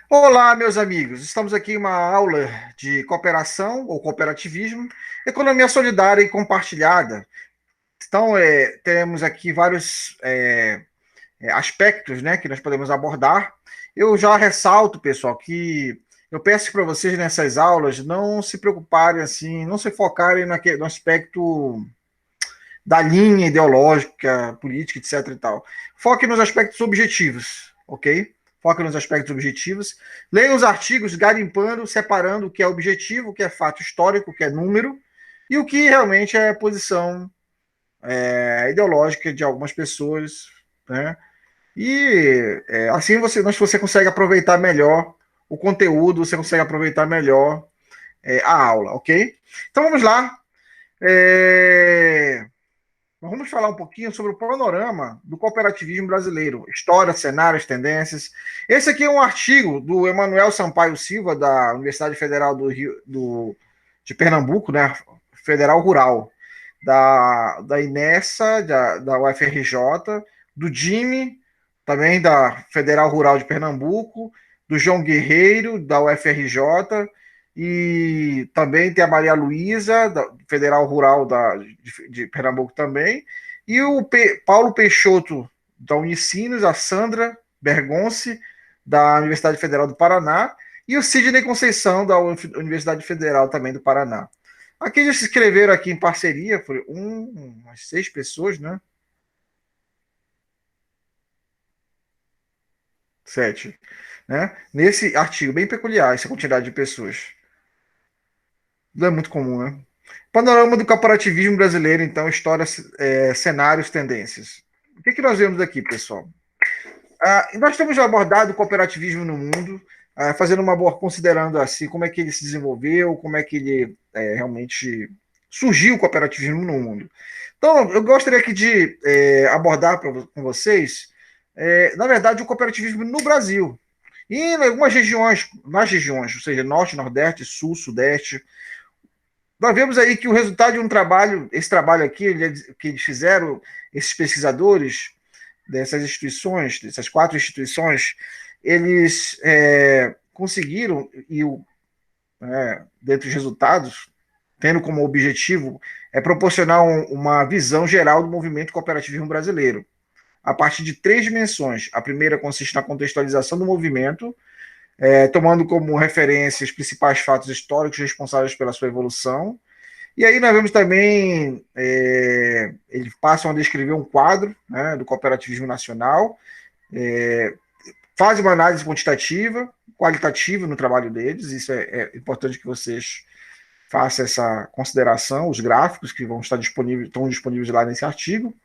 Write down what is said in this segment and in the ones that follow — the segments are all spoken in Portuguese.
Olá, meus amigos. Estamos aqui em uma aula de cooperação ou cooperativismo, economia solidária e compartilhada. Então, temos aqui vários aspectos, né, que nós podemos abordar. Eu já ressalto, pessoal, que eu peço para vocês nessas aulas não se preocuparem assim, não se focarem no aspecto da linha ideológica, política, etc. e tal. Foque nos aspectos objetivos, ok? Foque nos aspectos objetivos. Leia os artigos garimpando, separando o que é objetivo, o que é fato histórico, o que é número, e o que realmente é posição ideológica de algumas pessoas, né? E assim você consegue aproveitar melhor o conteúdo, você consegue aproveitar melhor a aula, ok? Então vamos lá. É, Vamos falar um pouquinho sobre o panorama do cooperativismo brasileiro, história, cenários, tendências. Esse aqui é um artigo do Emanuel Sampaio Silva, da Universidade Federal de Pernambuco, né? Federal Rural, da Inessa, da UFRJ, do Jimmy, também da Federal Rural de Pernambuco, do João Guerreiro, da UFRJ, e também tem a Maria Luísa, da Federal Rural de Pernambuco também, e o Paulo Peixoto, da Unicinos, a Sandra Bergonce, da Universidade Federal do Paraná, e o Sidney Conceição, da Universidade Federal também do Paraná. Aqui eles se inscreveram aqui em parceria, foi umas 6 pessoas, né? 7, né? Nesse artigo bem peculiar, essa quantidade de pessoas. Não é muito comum, né? Panorama do corporativismo brasileiro, então, história, cenários, tendências. O que nós vemos aqui, pessoal? Nós temos abordado o cooperativismo no mundo, fazendo uma boa, considerando assim como é que ele se desenvolveu, como é que ele realmente surgiu o cooperativismo no mundo. Então, eu gostaria aqui de abordar com vocês, na verdade, o cooperativismo no Brasil. E em algumas regiões, nas regiões, ou seja, Norte, Nordeste, Sul, Sudeste, nós vemos aí que o resultado de um trabalho, esse trabalho aqui, que eles fizeram, esses pesquisadores dessas instituições, dessas 4 instituições, eles conseguiram, dentre os resultados, tendo como objetivo, proporcionar uma visão geral do movimento cooperativismo brasileiro, a partir de 3 dimensões. A primeira consiste na contextualização do movimento, tomando como referência os principais fatos históricos responsáveis pela sua evolução. E aí nós vemos também, eles passam a descrever um quadro, né, do cooperativismo nacional, fazem uma análise quantitativa, qualitativa no trabalho deles, isso é importante que vocês façam essa consideração, os gráficos que vão estar disponíveis, estão disponíveis lá nesse artigo.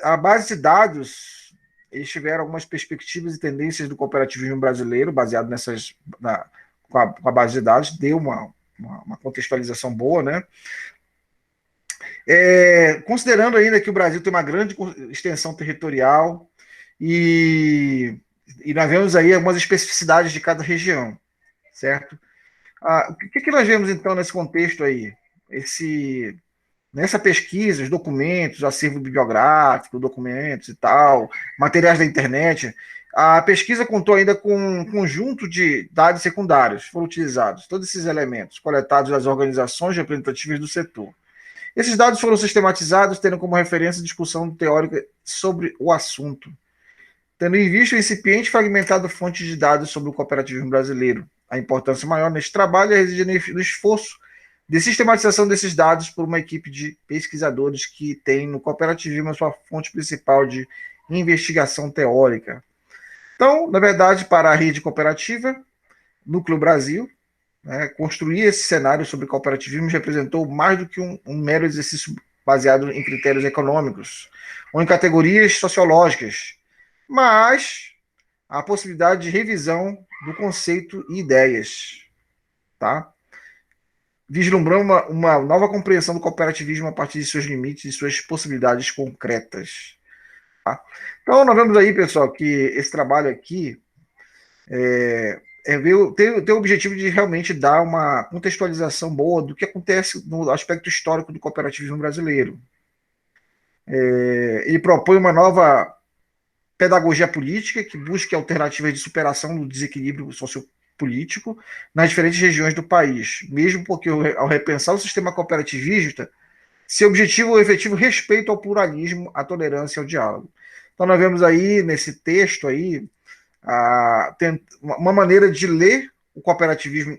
A base de dados, eles tiveram algumas perspectivas e tendências do cooperativismo brasileiro, baseado com a base de dados, deu uma contextualização boa, né? Considerando ainda que o Brasil tem uma grande extensão territorial e nós vemos aí algumas especificidades de cada região, certo? O que nós vemos então nesse contexto aí? Nessa pesquisa, os documentos, acervo bibliográfico, documentos e tal, materiais da internet, a pesquisa contou ainda com um conjunto de dados secundários, foram utilizados todos esses elementos coletados das organizações representativas do setor. Esses dados foram sistematizados, tendo como referência discussão teórica sobre o assunto, tendo em vista o incipiente e fragmentado fonte de dados sobre o cooperativismo brasileiro. A importância maior neste trabalho reside no esforço de sistematização desses dados por uma equipe de pesquisadores que tem no cooperativismo a sua fonte principal de investigação teórica. Então, na verdade, para a rede cooperativa, Núcleo Brasil, né, construir esse cenário sobre cooperativismo representou mais do que um mero exercício baseado em critérios econômicos ou em categorias sociológicas, mas a possibilidade de revisão do conceito e ideias, tá? Vislumbrando uma nova compreensão do cooperativismo a partir de seus limites e suas possibilidades concretas. Tá? Então, nós vemos aí, pessoal, que esse trabalho aqui tem o objetivo de realmente dar uma contextualização boa do que acontece no aspecto histórico do cooperativismo brasileiro. Ele propõe uma nova pedagogia política, que busque alternativas de superação do desequilíbrio sociopolítico nas diferentes regiões do país, mesmo porque, ao repensar o sistema cooperativista, seu objetivo é o efetivo respeito ao pluralismo, à tolerância e ao diálogo. Então, nós vemos aí, nesse texto aí, uma maneira de ler o cooperativismo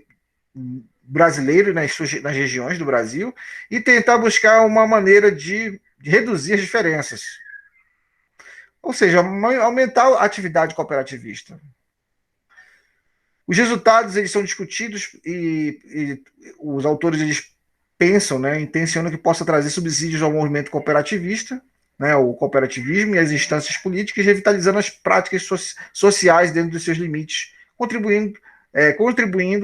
brasileiro nas regiões do Brasil e tentar buscar uma maneira de reduzir as diferenças. Ou seja, aumentar a atividade cooperativista. Os resultados eles são discutidos e os autores eles pensam, né, intencionam que possa trazer subsídios ao movimento cooperativista, né, o cooperativismo e as instâncias políticas, revitalizando as práticas sociais dentro dos seus limites, contribuindo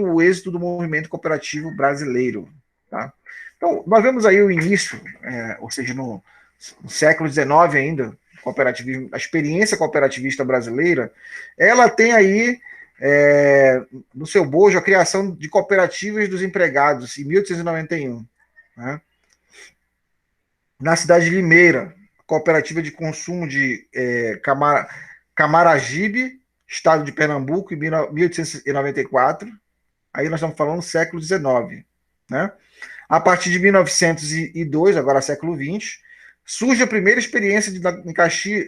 o êxito do movimento cooperativo brasileiro. Tá? Então, nós vemos aí o início, ou seja, no século XIX ainda, cooperativismo, a experiência cooperativista brasileira, ela tem aí no seu bojo a criação de cooperativas dos empregados em 1891, né? Na cidade de Limeira, cooperativa de consumo de Camaragibe, estado de Pernambuco, em 1894. Aí nós estamos falando do século XIX, né? A partir de 1902, agora século XX, surge a primeira experiência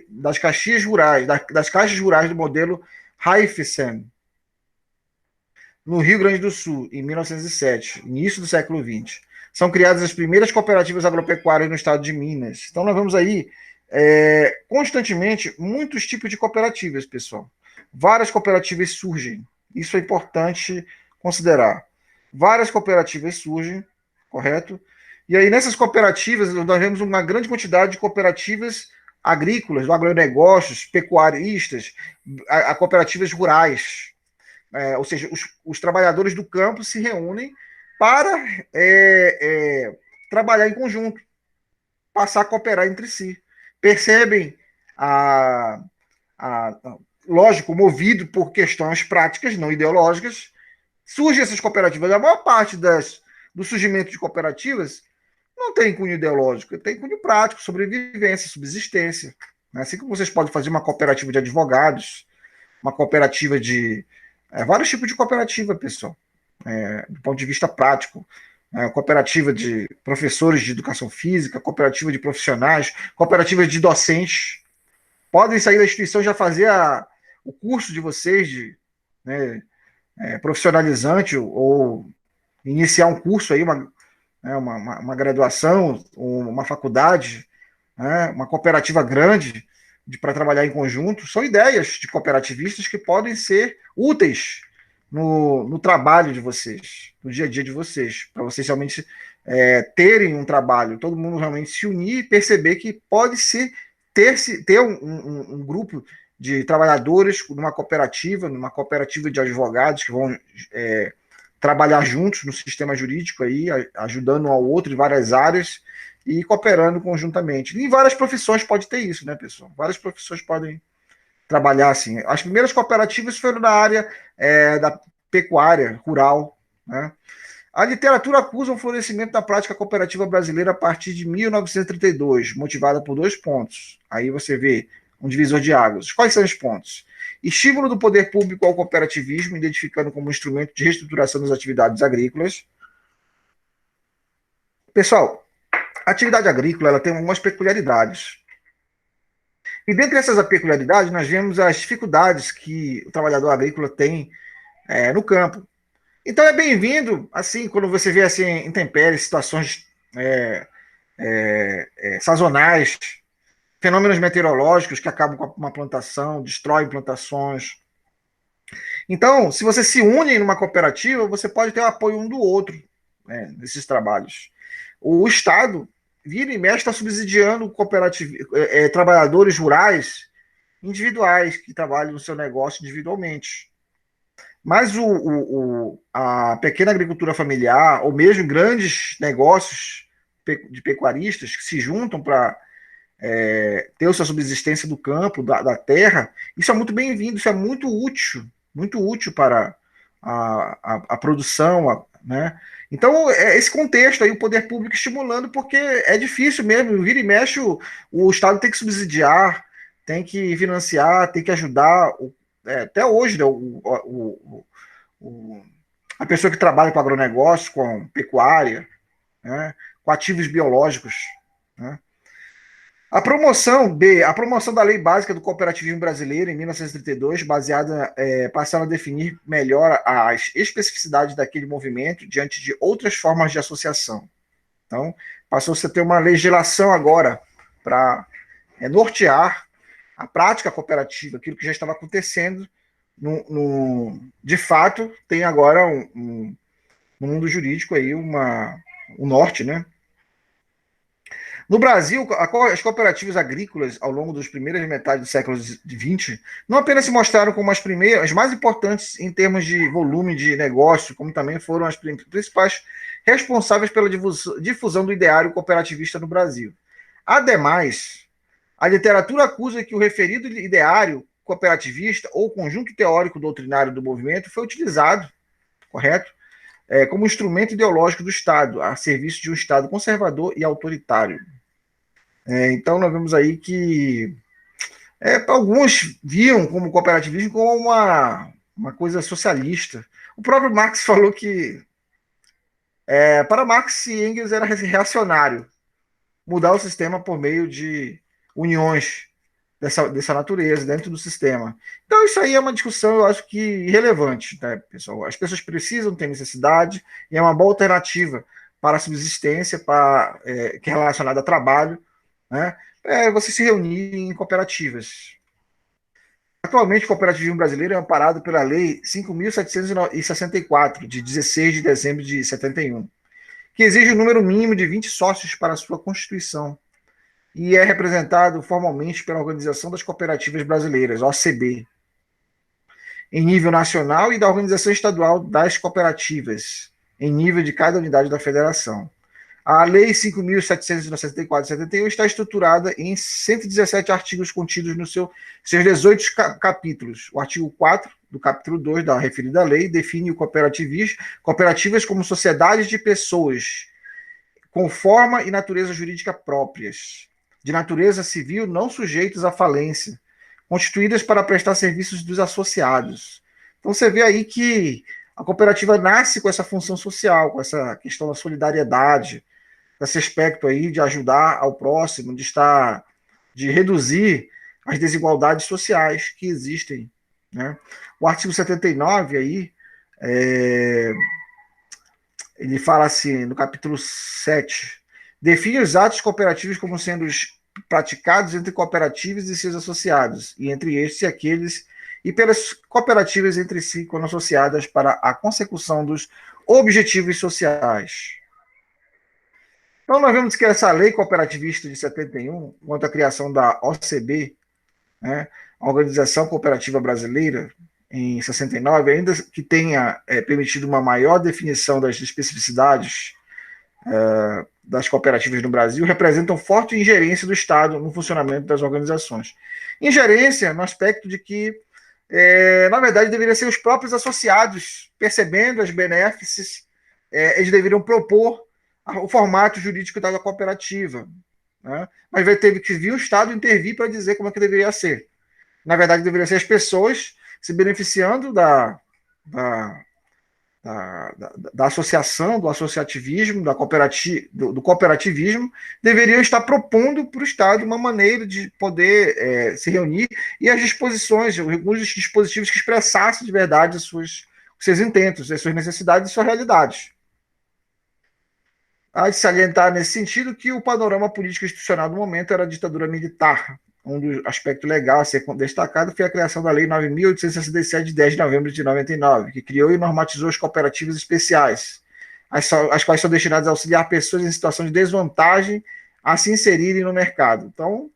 das caixas rurais, das caixas rurais do modelo Raifesen, no Rio Grande do Sul, em 1907, início do século XX. São criadas as primeiras cooperativas agropecuárias no estado de Minas. Então, nós vemos aí constantemente muitos tipos de cooperativas, pessoal. Várias cooperativas surgem. Isso é importante considerar. Várias cooperativas surgem, correto? E aí, nessas cooperativas, nós vemos uma grande quantidade de cooperativas agrícolas, agronegócios, pecuaristas, a cooperativas rurais. Ou seja, os trabalhadores do campo se reúnem para trabalhar em conjunto, passar a cooperar entre si. Percebem, lógico, movido por questões práticas, não ideológicas, surgem essas cooperativas. A maior parte do surgimento de cooperativas não tem cunho ideológico, tem cunho prático, sobrevivência, subsistência. Assim como vocês podem fazer uma cooperativa de advogados, uma cooperativa de vários tipos de cooperativa, pessoal, do ponto de vista prático. Cooperativa de professores de educação física, cooperativa de profissionais, cooperativa de docentes. Podem sair da instituição e já fazer o curso de vocês de profissionalizante ou iniciar um curso aí, uma graduação, uma faculdade, uma cooperativa grande para trabalhar em conjunto. São ideias de cooperativistas que podem ser úteis no trabalho de vocês, no dia a dia de vocês, para vocês realmente terem um trabalho, todo mundo realmente se unir e perceber que pode ter um grupo de trabalhadores numa cooperativa de advogados que vão trabalhar juntos no sistema jurídico aí, ajudando um ao outro em várias áreas e cooperando conjuntamente. Em várias profissões pode ter isso, né, pessoal? Várias profissões podem trabalhar assim. As primeiras cooperativas foram na área da pecuária rural, né? A literatura acusa um florescimento da prática cooperativa brasileira a partir de 1932, motivada por 2 pontos. Aí você vê um divisor de águas. Quais são os pontos? Estímulo do poder público ao cooperativismo, identificando como instrumento de reestruturação das atividades agrícolas. Pessoal, a atividade agrícola ela tem algumas peculiaridades. E dentre essas peculiaridades, nós vemos as dificuldades que o trabalhador agrícola tem no campo. Então é bem-vindo, assim, quando você vê assim, intempéries, situações sazonais, fenômenos meteorológicos que acabam com uma plantação, destroem plantações. Então, se você se une numa cooperativa, você pode ter o apoio um do outro nesses trabalhos. O Estado, vira e mexe, está subsidiando trabalhadores rurais individuais que trabalham no seu negócio individualmente. Mas a pequena agricultura familiar, ou mesmo grandes negócios de pecuaristas que se juntam para ter a sua subsistência do campo, da terra, isso é muito bem-vindo, isso é muito útil para a produção, né? Então, esse contexto aí, o poder público estimulando, porque é difícil mesmo, vira e mexe, o Estado tem que subsidiar tem que financiar, tem que ajudar. Até hoje, né, a pessoa que trabalha com agronegócio, com pecuária, né, com ativos biológicos. Né. A promoção da Lei Básica do Cooperativismo Brasileiro, em 1932, baseada, passando a definir melhor as especificidades daquele movimento diante de outras formas de associação. Então, passou-se a ter uma legislação agora para nortear a prática cooperativa, aquilo que já estava acontecendo, de fato, tem agora no mundo jurídico aí um norte, né? No Brasil, as cooperativas agrícolas, ao longo dos primeiras metades do século XX, não apenas se mostraram como as mais importantes em termos de volume de negócio, como também foram as principais responsáveis pela difusão do ideário cooperativista no Brasil. Ademais, a literatura acusa que o referido ideário cooperativista ou conjunto teórico doutrinário do movimento foi utilizado, correto? Como instrumento ideológico do Estado, a serviço de um Estado conservador e autoritário. Então, nós vemos aí que alguns viam como cooperativismo como uma coisa socialista. O próprio Marx falou que, para Marx e Engels, era reacionário mudar o sistema por meio de uniões dessa natureza dentro do sistema. Então, isso aí é uma discussão, eu acho que irrelevante, tá, pessoal? As pessoas precisam ter necessidade e é uma boa alternativa para a subsistência, que é relacionada a trabalho, né? Você se reunir em cooperativas. Atualmente, o cooperativismo brasileiro é amparado pela Lei 5.764, de 16 de dezembro de 71, que exige o número mínimo de 20 sócios para a sua constituição e é representado formalmente pela Organização das Cooperativas Brasileiras, OCB, em nível nacional e da Organização Estadual das Cooperativas, em nível de cada unidade da federação. A Lei 5.764 de 71 está estruturada em 117 artigos contidos nos seus 18 capítulos. O artigo 4 do capítulo 2 da referida lei define o cooperativas como sociedades de pessoas com forma e natureza jurídica próprias, de natureza civil não sujeitos à falência, constituídas para prestar serviços dos associados. Então você vê aí que a cooperativa nasce com essa função social, com essa questão da solidariedade, esse aspecto aí de ajudar ao próximo, de reduzir as desigualdades sociais que existem. Né? O artigo 79 aí, ele fala assim, no capítulo 7, define os atos cooperativos como sendo os praticados entre cooperativas e seus associados, e entre estes aqueles, e pelas cooperativas entre si, quando associadas para a consecução dos objetivos sociais. Então, nós vemos que essa lei cooperativista de 71, quanto à criação da OCB, né, a Organização Cooperativa Brasileira, em 69, ainda que tenha permitido uma maior definição das especificidades das cooperativas no Brasil, representam forte ingerência do Estado no funcionamento das organizações. Ingerência no aspecto de que, na verdade, deveriam ser os próprios associados, percebendo as benéfices, eles deveriam propor o formato jurídico da cooperativa. Né? Mas teve que vir o Estado intervir para dizer como é que deveria ser. Na verdade, deveriam ser as pessoas se beneficiando da associação, do associativismo, do cooperativismo, deveriam estar propondo para o Estado uma maneira de poder se reunir e as disposições, alguns dispositivos que expressassem de verdade os seus intentos, as suas necessidades e suas realidades. Há de salientar nesse sentido que o panorama político institucional do momento era a ditadura militar. Um dos aspectos legais a ser destacado foi a criação da Lei 9.867, de 10 de novembro de 99, que criou e normatizou as cooperativas especiais, as quais são destinadas a auxiliar pessoas em situação de desvantagem a se inserirem no mercado. Então,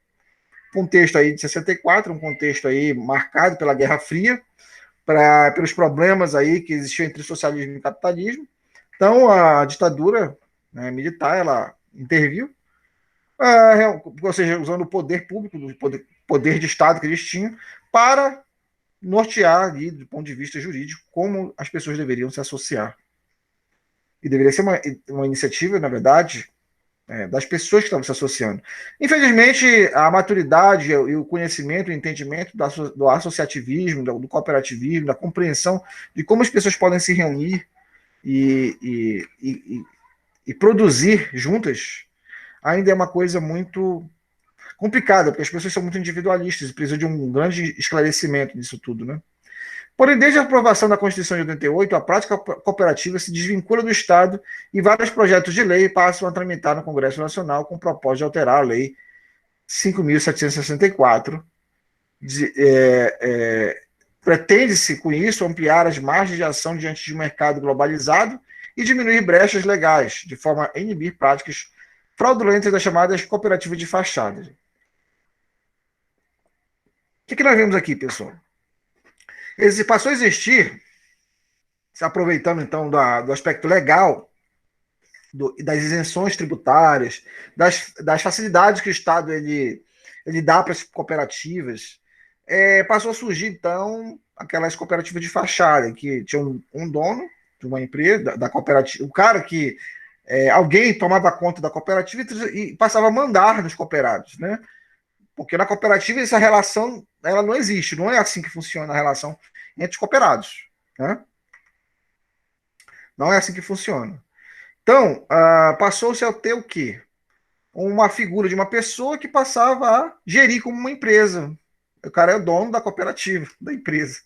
contexto aí de 64, um contexto aí marcado pela Guerra Fria, pelos problemas aí que existiam entre socialismo e capitalismo. Então, a ditadura militar, ela interviu, ou seja, usando o poder público, o poder de Estado que eles tinham, para nortear ali, do ponto de vista jurídico, como as pessoas deveriam se associar. E deveria ser uma iniciativa, na verdade, das pessoas que estavam se associando. Infelizmente, a maturidade e o conhecimento, o entendimento do associativismo, do cooperativismo, da compreensão de como as pessoas podem se reunir e produzir juntas, ainda é uma coisa muito complicada, porque as pessoas são muito individualistas e precisam de um grande esclarecimento disso tudo, né? Porém, desde a aprovação da Constituição de 88, a prática cooperativa se desvincula do Estado e vários projetos de lei passam a tramitar no Congresso Nacional com o propósito de alterar a Lei 5.764. Pretende-se, com isso, ampliar as margens de ação diante de um mercado globalizado e diminuir brechas legais, de forma a inibir práticas fraudulentas das chamadas cooperativas de fachada. O que nós vemos aqui, pessoal? Passou a existir, se aproveitando então do aspecto legal, das isenções tributárias, das facilidades que o Estado ele dá para as cooperativas, passou a surgir então aquelas cooperativas de fachada, que tinham um dono de uma empresa, da cooperativa, o cara que alguém tomava conta da cooperativa e passava a mandar nos cooperados, né? Porque na cooperativa essa relação ela não existe, não é assim que funciona a relação entre os cooperados, né? Não é assim que funciona. Então, passou-se a ter o quê? Uma figura de uma pessoa que passava a gerir como uma empresa. O cara é o dono da cooperativa, da empresa.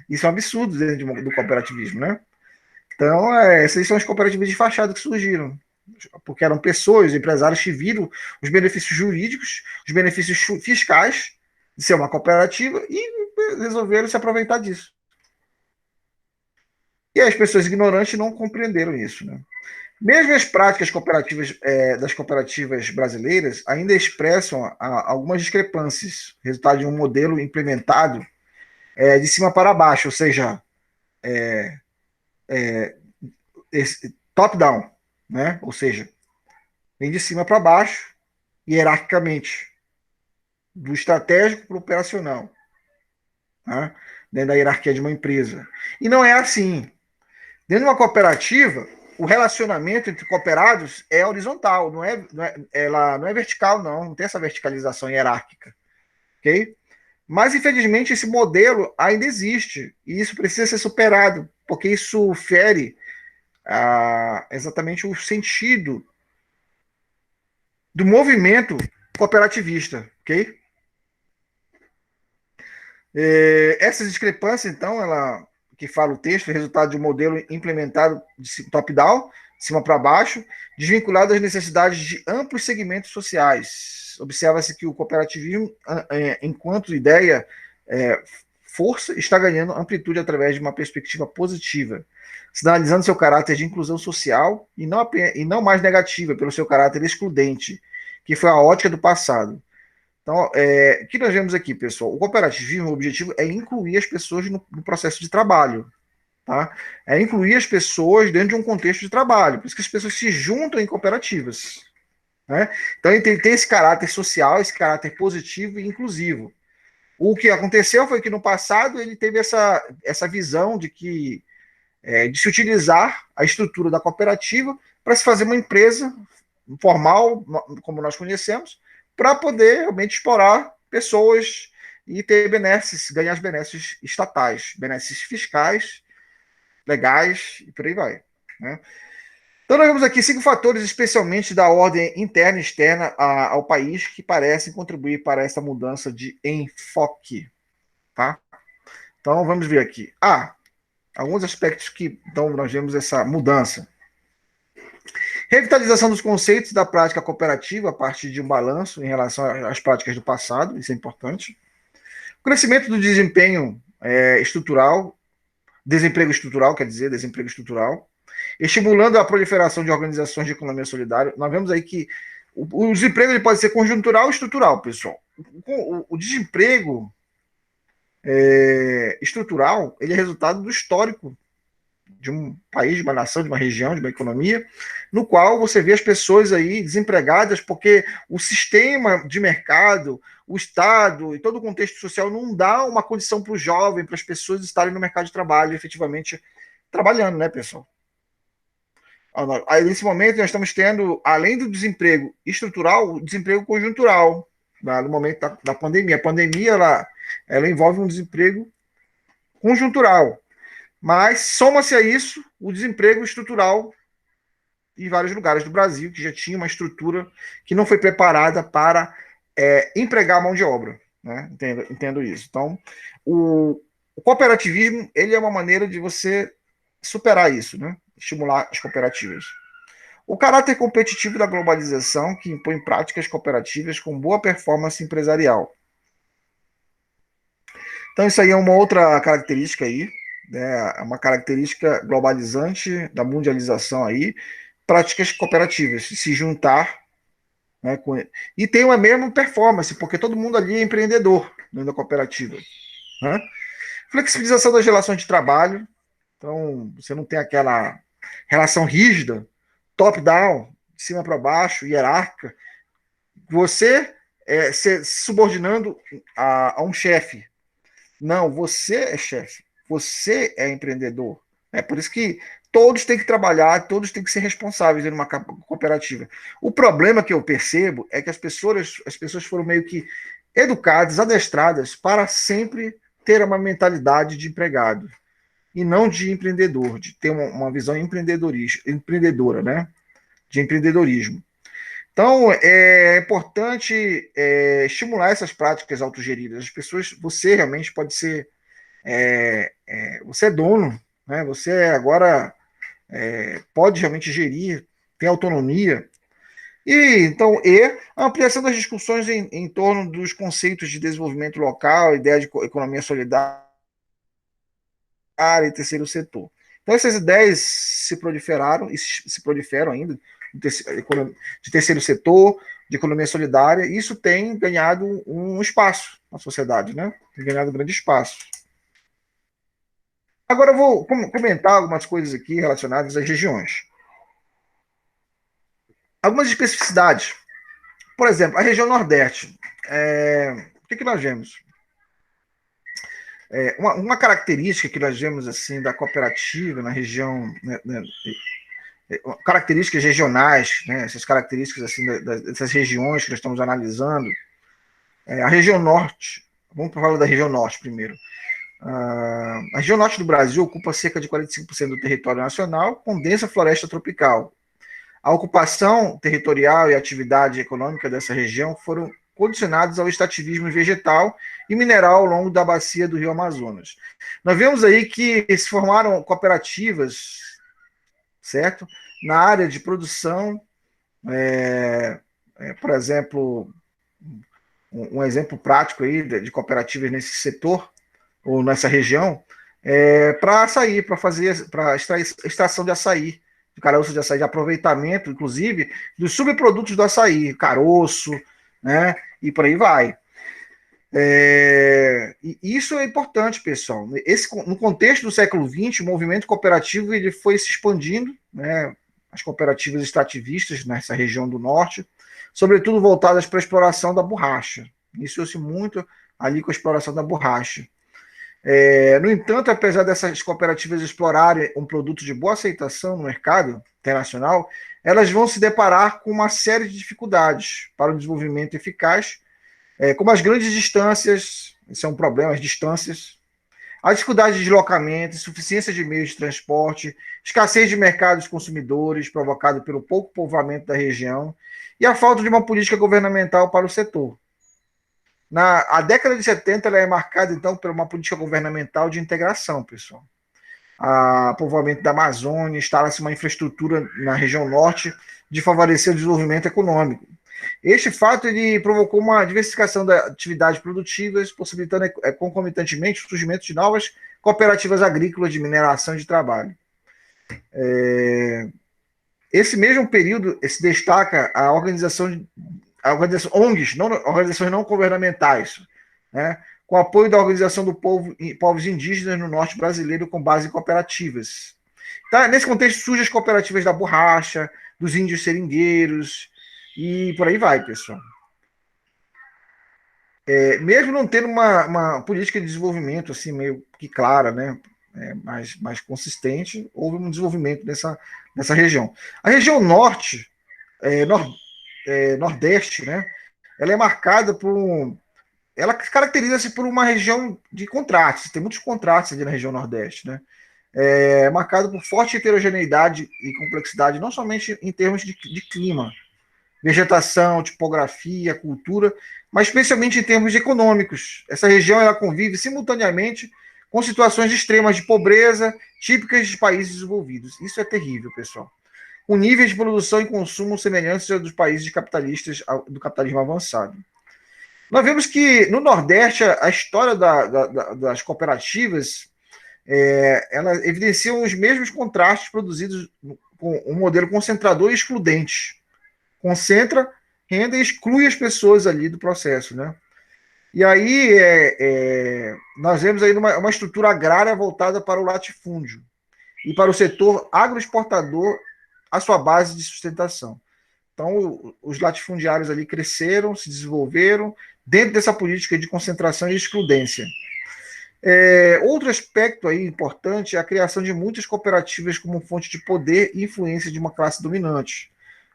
Isso é um absurdo dentro do cooperativismo, né? Então, essas são as cooperativas de fachada que surgiram. Porque eram pessoas, empresários que viram os benefícios jurídicos, os benefícios fiscais de ser uma cooperativa e resolveram se aproveitar disso. E as pessoas ignorantes não compreenderam isso, né? Mesmo as práticas cooperativas das cooperativas brasileiras ainda expressam algumas discrepâncias, resultado de um modelo implementado de cima para baixo, ou seja, top-down, né? Ou seja, vem de cima para baixo, hierarquicamente, do estratégico para o operacional, né? Dentro da hierarquia de uma empresa. E não é assim. Dentro de uma cooperativa, o relacionamento entre cooperados é horizontal, ela não é vertical, não tem essa verticalização hierárquica, ok? Mas, infelizmente, esse modelo ainda existe, e isso precisa ser superado, porque isso fere exatamente o sentido do movimento cooperativista, ok? Essas discrepâncias, então, que fala o texto, é resultado de um modelo implementado de top-down, de cima para baixo, desvinculado às necessidades de amplos segmentos sociais. Observa-se que o cooperativismo, enquanto ideia, força, está ganhando amplitude através de uma perspectiva positiva, sinalizando seu caráter de inclusão social e não mais negativa pelo seu caráter excludente, que foi a ótica do passado. Então, o que nós vemos aqui, pessoal? O cooperativismo, o objetivo é incluir as pessoas no processo de trabalho, tá? É incluir as pessoas dentro de um contexto de trabalho. Por isso que as pessoas se juntam em cooperativas, né? Então, ele tem esse caráter social, esse caráter positivo e inclusivo. O que aconteceu foi que no passado ele teve essa visão de se utilizar a estrutura da cooperativa para se fazer uma empresa formal, como nós conhecemos, para poder realmente explorar pessoas e ter benesses, ganhar os benesses estatais, benesses fiscais, legais e por aí vai, né? Então, nós vemos aqui 5 fatores, especialmente da ordem interna e externa ao país, que parecem contribuir para essa mudança de enfoque, tá? Então, vamos ver aqui. Alguns aspectos que, então, nós vemos essa mudança. Revitalização dos conceitos da prática cooperativa a partir de um balanço em relação às práticas do passado, isso é importante. O crescimento do desempenho estrutural, desemprego estrutural, estimulando a proliferação de organizações de economia solidária. Nós vemos aí que o desemprego ele pode ser conjuntural ou estrutural, pessoal. O desemprego estrutural ele é resultado do histórico de um país, de uma nação, de uma região, de uma economia, no qual você vê as pessoas aí desempregadas porque o sistema de mercado, o Estado e todo o contexto social não dá uma condição para o jovem, para as pessoas estarem no mercado de trabalho efetivamente trabalhando, né, pessoal? Aí, nesse momento, nós estamos tendo, além do desemprego estrutural, o desemprego conjuntural, no momento da pandemia. A pandemia, ela envolve um desemprego conjuntural, mas soma-se a isso o desemprego estrutural em vários lugares do Brasil, que já tinha uma estrutura que não foi preparada para empregar mão de obra. Né? Entendo isso. Então, o cooperativismo ele é uma maneira de você superar isso, né? Estimular as cooperativas. O caráter competitivo da globalização que impõe práticas cooperativas com boa performance empresarial. Então, isso aí é uma outra característica aí, né? É uma característica globalizante da mundialização aí, práticas cooperativas, se juntar, né, e tem a mesma performance, porque todo mundo ali é empreendedor dentro da cooperativa. Né? Flexibilização das relações de trabalho, então você não tem aquela relação rígida, top-down, de cima para baixo, hierárquica, você se subordinando a um chefe. Não, você é chefe, você é empreendedor. É por isso que todos têm que trabalhar, todos têm que ser responsáveis em uma cooperativa. O problema que eu percebo é que as pessoas foram meio que educadas, adestradas para sempre ter uma mentalidade de empregado e não de empreendedor, de ter uma visão empreendedora, né? De empreendedorismo. Então, é importante estimular essas práticas autogeridas. As pessoas, você realmente pode ser, você é dono, né? Você agora pode realmente gerir, tem autonomia. E então, a ampliação das discussões em torno dos conceitos de desenvolvimento local, ideia de economia solidária e terceiro setor. Então, essas ideias se proliferaram e se proliferam ainda de terceiro setor, de economia solidária, e isso tem ganhado um espaço na sociedade, né? Tem ganhado um grande espaço. Agora eu vou comentar algumas coisas aqui relacionadas às regiões. Algumas especificidades. Por exemplo, a região Nordeste. O que nós vemos? Uma característica que nós vemos assim da cooperativa na região, né, características regionais, né, essas características assim dessas regiões que nós estamos analisando, a região norte, vamos falar da região norte primeiro. A região norte do Brasil ocupa cerca de 45% do território nacional, com densa floresta tropical. A ocupação territorial e a atividade econômica dessa região foram condicionados ao extrativismo vegetal e mineral ao longo da bacia do Rio Amazonas. Nós vemos aí que se formaram cooperativas, certo? Na área de produção, por exemplo, um exemplo prático aí de cooperativas nesse setor ou nessa região, para açaí, para extração de açaí, de caroço de açaí, de aproveitamento, inclusive, dos subprodutos do açaí, caroço, né? E por aí vai. E isso é importante, pessoal. No contexto do século XX, o movimento cooperativo ele foi se expandindo, né? As cooperativas extrativistas nessa região do norte, sobretudo voltadas para a exploração da borracha. Iniciou-se muito ali com a exploração da borracha. No entanto, apesar dessas cooperativas explorarem um produto de boa aceitação no mercado internacional, elas vão se deparar com uma série de dificuldades para o desenvolvimento eficaz, como as grandes distâncias, isso é um problema, as distâncias, a dificuldade de deslocamento, insuficiência de meios de transporte, escassez de mercados consumidores provocado pelo pouco povoamento da região e a falta de uma política governamental para o setor. A década de 70 ela é marcada, então, por uma política governamental de integração, pessoal. O povoamento da Amazônia, instala-se uma infraestrutura na região norte de favorecer o desenvolvimento econômico. Este fato ele provocou uma diversificação das atividades produtivas, possibilitando concomitantemente o surgimento de novas cooperativas agrícolas de mineração e de trabalho. Esse mesmo período se destaca a organização ONGs, organizações não governamentais, né, com apoio da Organização do Povos Indígenas no Norte Brasileiro com base em cooperativas. Tá? Nesse contexto surgem as cooperativas da borracha, dos índios seringueiros, e por aí vai, pessoal. Mesmo não tendo uma política de desenvolvimento assim meio que clara, né, mais consistente, houve um desenvolvimento nessa região. A região norte, nordeste, né, ela é marcada ela caracteriza-se por uma região de contrastes, tem muitos contrastes ali na região nordeste, né? Marcado por forte heterogeneidade e complexidade, não somente em termos de clima, vegetação, tipografia, cultura, mas especialmente em termos econômicos. Essa região ela convive simultaneamente com situações extremas de pobreza típicas de países desenvolvidos. Isso é terrível, pessoal. Com níveis de produção e consumo semelhantes aos dos países capitalistas do capitalismo avançado. Nós vemos que no Nordeste a história das cooperativas ela evidencia os mesmos contrastes produzidos com um modelo concentrador e excludente. Concentra renda e exclui as pessoas ali do processo, né? E aí nós vemos aí uma estrutura agrária voltada para o latifúndio e para o setor agroexportador a sua base de sustentação. Então, os latifundiários ali cresceram, se desenvolveram dentro dessa política de concentração e excludência. Outro aspecto aí importante é a criação de muitas cooperativas como fonte de poder e influência de uma classe dominante,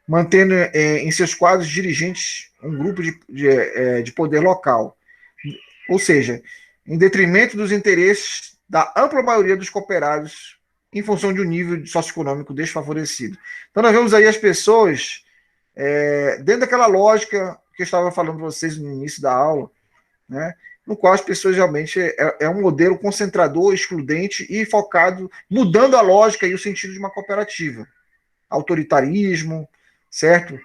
mantendo em seus quadros dirigentes um grupo de poder local. Ou seja, em detrimento dos interesses da ampla maioria dos cooperados em função de um nível socioeconômico desfavorecido. Então, nós vemos aí as pessoas dentro daquela lógica que eu estava falando para vocês no início da aula, né, no qual as pessoas realmente um modelo concentrador, excludente e focado, mudando a lógica e o sentido de uma cooperativa. Autoritarismo, certo?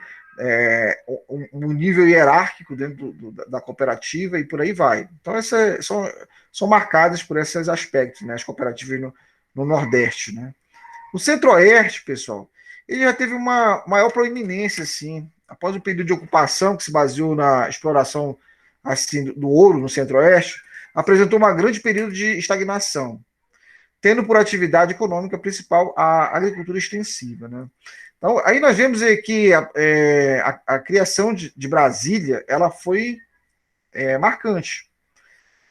Um nível hierárquico dentro da cooperativa e por aí vai. Então, essas são marcadas por esses aspectos, né, as cooperativas no Nordeste. Né? O Centro-Oeste, pessoal, ele já teve uma maior proeminência, assim, após o período de ocupação, que se baseou na exploração assim, do ouro no Centro-Oeste, apresentou um grande período de estagnação, tendo por atividade econômica principal a agricultura extensiva. Né? Então, aí nós vemos que a criação de Brasília ela foi marcante.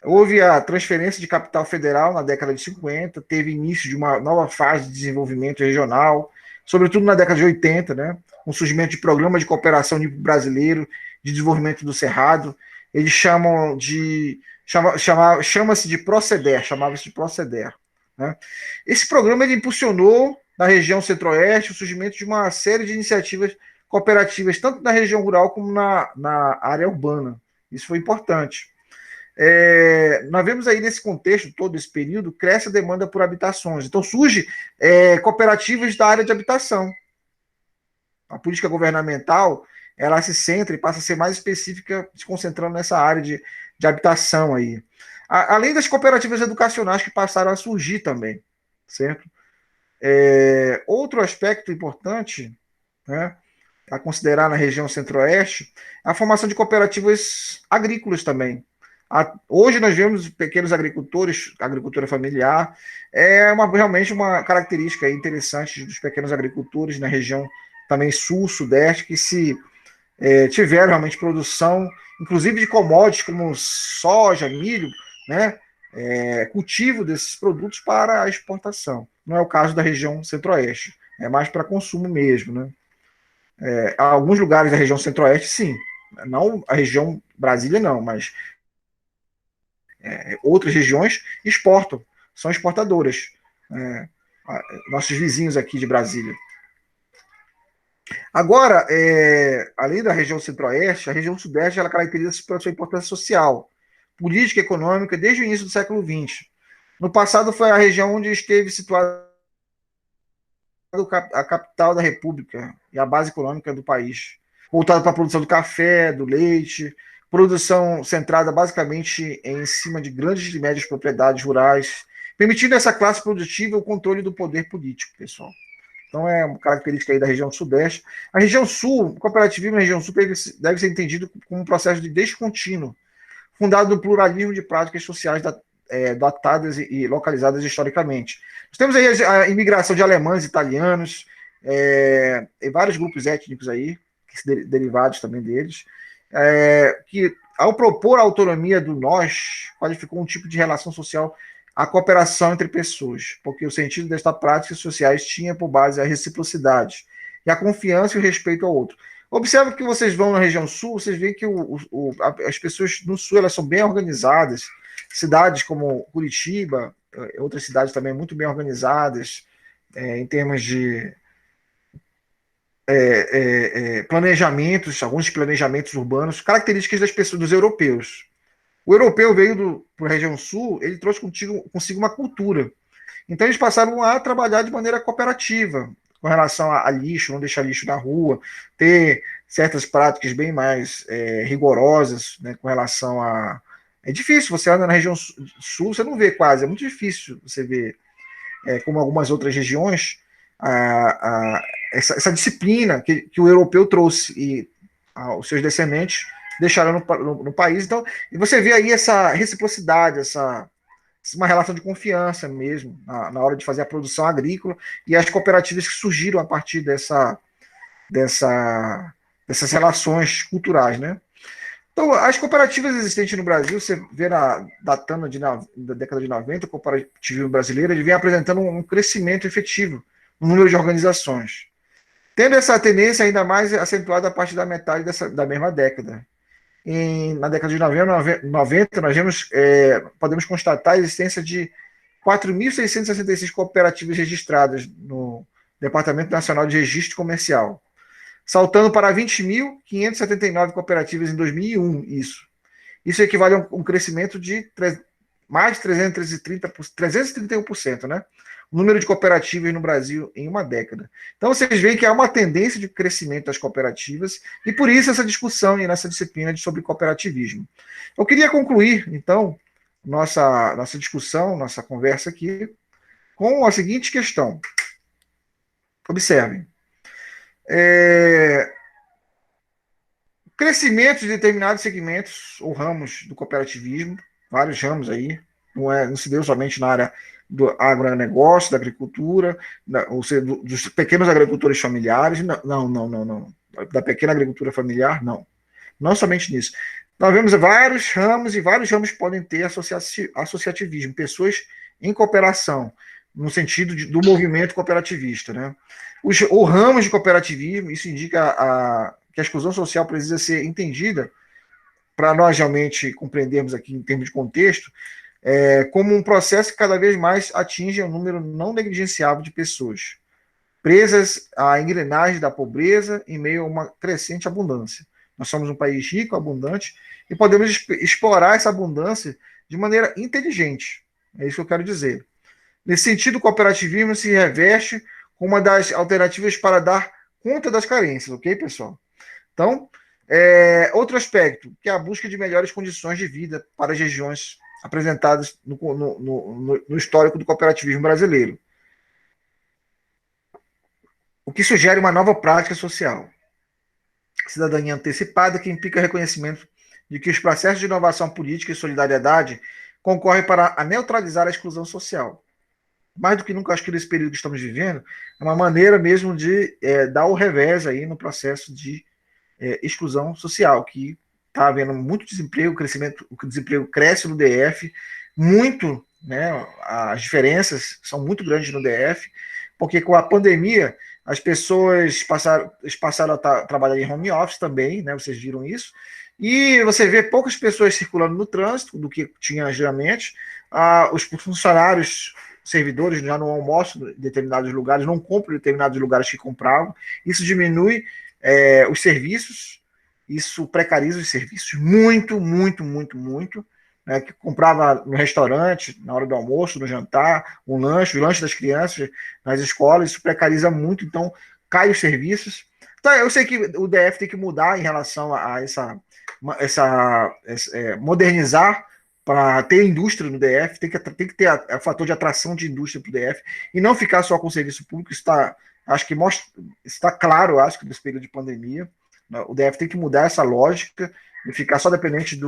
Houve a transferência de capital federal na década de 50, teve início de uma nova fase de desenvolvimento regional, sobretudo na década de 80, né? Com o surgimento de programas de cooperação brasileiro, de desenvolvimento do Cerrado. Eles chama-se de Proceder, chamava-se de Proceder. Né? Esse programa ele impulsionou na região centro-oeste o surgimento de uma série de iniciativas cooperativas, tanto na região rural como na área urbana. Isso foi importante. Nós vemos aí nesse contexto, todo esse período, cresce a demanda por habitações. Então surge cooperativas da área de habitação. A política governamental ela se centra e passa a ser mais específica, se concentrando nessa área de habitação aí. Além das cooperativas educacionais que passaram a surgir também, certo? Outro aspecto importante, né, a considerar na região centro-oeste, é a formação de cooperativas agrícolas também. Hoje nós vemos pequenos agricultores, agricultura familiar, realmente uma característica interessante dos pequenos agricultores na região também sul, sudeste, que tiveram realmente produção, inclusive de commodities como soja, milho, né, cultivo desses produtos para a exportação. Não é o caso da região centro-oeste, é mais para consumo mesmo. Né? Alguns lugares da região centro-oeste, sim. Não a região Brasília, não, mas outras regiões exportam, são exportadoras. Nossos vizinhos aqui de Brasília. Agora, além da região centro-oeste, a região sudeste ela caracteriza-se pela sua importância social, política e econômica desde o início do século XX. No passado foi a região onde esteve situada a capital da República e a base econômica do país, voltada para a produção do café, do leite, produção centrada basicamente em cima de grandes e médias propriedades rurais, permitindo a essa classe produtiva o controle do poder político, pessoal. Então é uma característica aí da região sudeste. A região sul, o cooperativismo na região sul deve ser entendido como um processo de descontínuo, fundado no pluralismo de práticas sociais datadas e localizadas historicamente. Nós temos aí a imigração de alemães, italianos, e vários grupos étnicos aí, derivados também deles, que ao propor a autonomia do nós, qualificou um tipo de relação social a cooperação entre pessoas, porque o sentido destas práticas sociais tinha por base a reciprocidade e a confiança e o respeito ao outro. Observe que vocês vão na região sul, vocês veem que as pessoas no sul elas são bem organizadas, cidades como Curitiba, outras cidades também muito bem organizadas, em termos de planejamentos, alguns planejamentos urbanos, características das pessoas, dos europeus. O europeu veio para a região sul, ele trouxe consigo uma cultura. Então eles passaram a trabalhar de maneira cooperativa, com relação a lixo, não deixar lixo na rua, ter certas práticas bem mais rigorosas, né, com relação a... É difícil, você anda na região sul, você não vê quase, é muito difícil você ver, como algumas outras regiões, essa disciplina que o europeu trouxe e os seus descendentes deixaram no país. Então, e você vê aí essa reciprocidade, uma relação de confiança mesmo na hora de fazer a produção agrícola e as cooperativas que surgiram a partir dessas relações culturais, né? Então, as cooperativas existentes no Brasil, você vê datando da década de 90, o cooperativismo brasileiro, ele vem apresentando um crescimento efetivo no número de organizações, tendo essa tendência ainda mais acentuada a partir da metade da mesma década. Na década de 90 nós podemos constatar a existência de 4.666 cooperativas registradas no Departamento Nacional de Registro Comercial, saltando para 20.579 cooperativas em 2001. Isso equivale a um crescimento de mais de 331%, né? O número de cooperativas no Brasil em uma década. Então, vocês veem que há uma tendência de crescimento das cooperativas e, por isso, essa discussão e nessa disciplina sobre cooperativismo. Eu queria concluir, então, nossa discussão, nossa conversa aqui, com a seguinte questão. Observem. Crescimento de determinados segmentos ou ramos do cooperativismo, vários ramos aí, não se deu somente na área do agronegócio, da agricultura, ou seja, dos pequenos agricultores familiares, não. Da pequena agricultura familiar, não. Não somente nisso. Nós vemos vários ramos, e vários ramos podem ter associativismo, pessoas em cooperação, no sentido do movimento cooperativista, né? Os ramos de cooperativismo, isso indica que a exclusão social precisa ser entendida, para nós realmente compreendermos aqui em termos de contexto, como um processo que cada vez mais atinge um número não negligenciável de pessoas, presas à engrenagem da pobreza em meio a uma crescente abundância. Nós somos um país rico, abundante, e podemos explorar essa abundância de maneira inteligente. É isso que eu quero dizer. Nesse sentido, o cooperativismo se reveste como uma das alternativas para dar conta das carências, ok, pessoal? Então, outro aspecto, que é a busca de melhores condições de vida para as regiões apresentadas no histórico do cooperativismo brasileiro, o que sugere uma nova prática social. Cidadania antecipada, que implica reconhecimento de que os processos de inovação política e solidariedade concorrem para a neutralizar a exclusão social. Mais do que nunca, acho que nesse período que estamos vivendo, é uma maneira mesmo de dar o revés aí no processo de exclusão social, que está havendo muito desemprego, o desemprego cresce no DF, muito, né, as diferenças são muito grandes no DF, porque com a pandemia as pessoas passaram a trabalhar em home office também, né, vocês viram isso, e você vê poucas pessoas circulando no trânsito do que tinha geralmente, os funcionários, servidores já não almoçam em determinados lugares, não compram em determinados lugares que compravam, isso diminui os serviços, isso precariza os serviços muito, né, que comprava no restaurante, na hora do almoço, no jantar, o lanche das crianças nas escolas, isso precariza muito, então cai os serviços. Então, eu sei que o DF tem que mudar em relação a modernizar para ter indústria no DF, tem que ter o fator de atração de indústria para o DF e não ficar só com o serviço público. Acho que está claro, acho que nesse período de pandemia, o DF tem que mudar essa lógica e ficar só dependente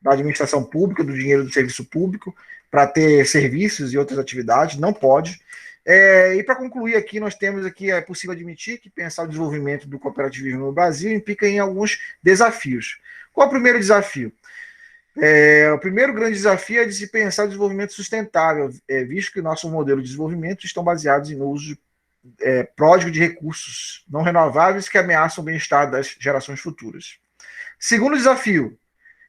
da administração pública, do dinheiro do serviço público, para ter serviços e outras atividades, não pode. E para concluir aqui, nós temos aqui, é possível admitir que pensar o desenvolvimento do cooperativismo no Brasil implica em alguns desafios. Qual é o primeiro desafio? O primeiro grande desafio é de se pensar o desenvolvimento sustentável, visto que nossos modelos de desenvolvimento estão baseados no uso pródigo de recursos não renováveis que ameaçam o bem-estar das gerações futuras. Segundo desafio,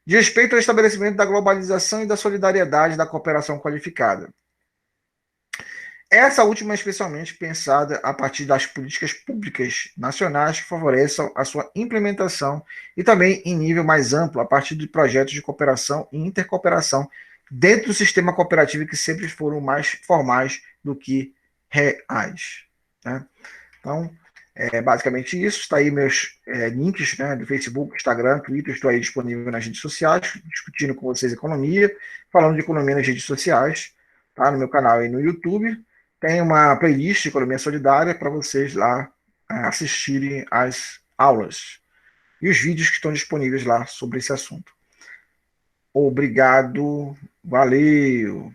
de respeito ao estabelecimento da globalização e da solidariedade da cooperação qualificada. Essa última é especialmente pensada a partir das políticas públicas nacionais que favoreçam a sua implementação e também em nível mais amplo, a partir de projetos de cooperação e intercooperação dentro do sistema cooperativo que sempre foram mais formais do que reais. Né? Então, basicamente isso. Está aí meus links, né, do Facebook, Instagram, Twitter. Estou aí disponível nas redes sociais, discutindo com vocês economia, falando de economia nas redes sociais, tá? No meu canal aí no YouTube. Tem uma playlist de economia solidária para vocês lá assistirem às aulas e os vídeos que estão disponíveis lá sobre esse assunto. Obrigado, valeu!